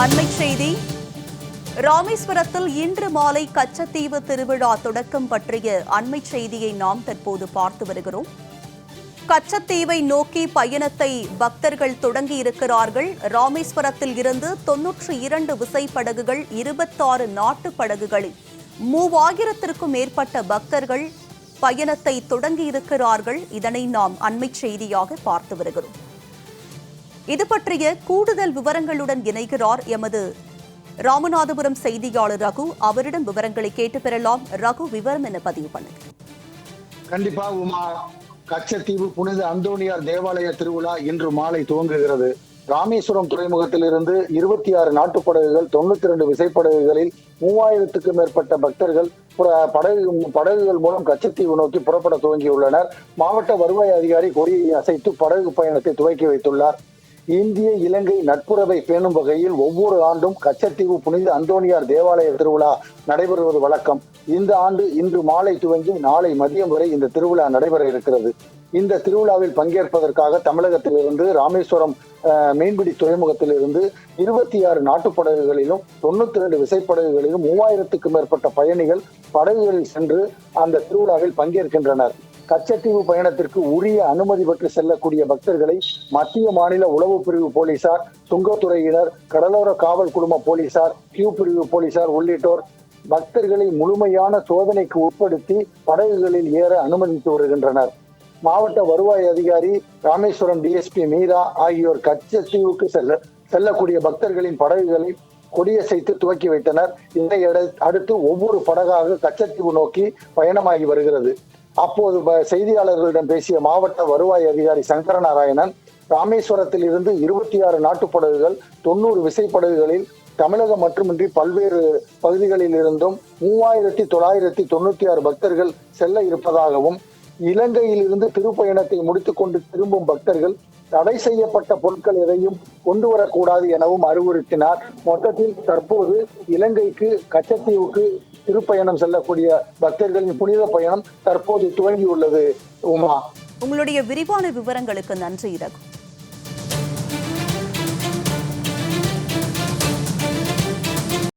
அண்மை செய்தி. ராமேஸ்வரத்தில் இன்று மாலை கச்சத்தீவு திருவிழா தொடக்கம் பற்றிய அண்மை செய்தியை நாம் தற்போது பார்த்து வருகிறோம். கச்சத்தீவை நோக்கி பயணத்தை பக்தர்கள் தொடங்கியிருக்கிறார்கள். ராமேஸ்வரத்தில் இருந்து 92 விசைப்படகுகள், 26 நாட்டு படகுகளில் 3000த்திற்கும் மேற்பட்ட பக்தர்கள் பயணத்தை தொடங்கியிருக்கிறார்கள். இதனை நாம் அண்மை செய்தியாக பார்த்து வருகிறோம். இது பற்றிய கூடுதல் விவரங்களுடன் இணைகிறார் எமது ராமநாதபுரம் செய்தியாளர் ரகு. அவரிடம் விவரங்களை கேட்டு பெறலாம். ரகு, விவரம் என பதிவு பண்ணுங்க. கண்டிப்பா உமா, கச்சத்தீவு புனித அந்தோணியார் தேவாலய திருவிழா இன்று மாலை துவங்குகிறது. ராமேஸ்வரம் துறைமுகத்திலிருந்து 26 நாட்டுப்படகுகள், 92 விசைப்படகுகளில் 3000த்துக்கும் மேற்பட்ட பக்தர்கள் படகுகள் மூலம் கச்சத்தீவு நோக்கி புறப்பட துவங்கியுள்ளனர். மாவட்ட வருவாய் அதிகாரி கொடியை அசைத்து படகு பயணத்தை துவக்கி வைத்துள்ளார். இந்திய இலங்கை நட்புறவை பேணும் வகையில் ஒவ்வொரு ஆண்டும் கச்சத்தீவு புனித அந்தோணியார் தேவாலய திருவிழா நடைபெறுவது வழக்கம். இந்த ஆண்டு இன்று மாலை துவங்கி நாளை மதியம் வரை இந்த திருவிழா நடைபெற இருக்கிறது. இந்த திருவிழாவில் பங்கேற்பதற்காக தமிழகத்திலிருந்து ராமேஸ்வரம் மீன்பிடி துறைமுகத்திலிருந்து 26 நாட்டுப்படகுகளிலும் 92 விசைப்படகுகளிலும் 3000த்துக்கும் மேற்பட்ட பயணிகள் படகுகளில் சென்று அந்த திருவிழாவில் பங்கேற்கின்றனர். கச்சத்தீவு பயணத்திற்கு உரிய அனுமதி பெற்று செல்லக்கூடிய பக்தர்களை மத்திய மாநில உளவு பிரிவு போலீசார், சுங்கத்துறையினர், கடலோர காவல் குழும போலீசார், கியூ பிரிவு போலீசார் உள்ளிட்டோர் பக்தர்களை முழுமையான சோதனைக்கு உட்படுத்தி படகுகளில் ஏற அனுமதித்து வருகின்றனர். மாவட்ட வருவாய் அதிகாரி, ராமேஸ்வரம் டிஎஸ்பி மீரா ஆகியோர் கச்சத்தீவுக்கு செல்லக்கூடிய பக்தர்களின் படகுகளை கொடியசைத்து துவக்கி வைத்தனர். இதை அடுத்து ஒவ்வொரு படகாக கச்சத்தீவு நோக்கி பயணமாகி வருகிறது. அப்போது செய்தியாளர்களிடம் பேசிய மாவட்ட வருவாய் அதிகாரி சங்கரநாராயணன், ராமேஸ்வரத்தில் இருந்து 26 நாட்டுப்படகுகள், 90 விசைப்படகுகளில் தமிழகம் மட்டுமின்றி பல்வேறு பகுதிகளில் இருந்தும் 3996 பக்தர்கள் செல்ல இருப்பதாகவும், இலங்கையில் இருந்து திருப்பயணத்தை முடித்துக் கொண்டு திரும்பும் பக்தர்கள் தடை செய்யப்பட்ட பொருட்கள் எதையும் கொண்டு வரக்கூடாது எனவும் அறிவுறுத்தினார். மொத்தத்தில் தற்போது இலங்கைக்கு கச்சத்தீவுக்கு திருப்பயணம் செல்லக்கூடிய பக்தர்களின் புனித பயணம் தற்போது துவங்கியுள்ளது. உமா, உங்களுடைய விரிவான விவரங்களுக்கு நன்றி ரகு.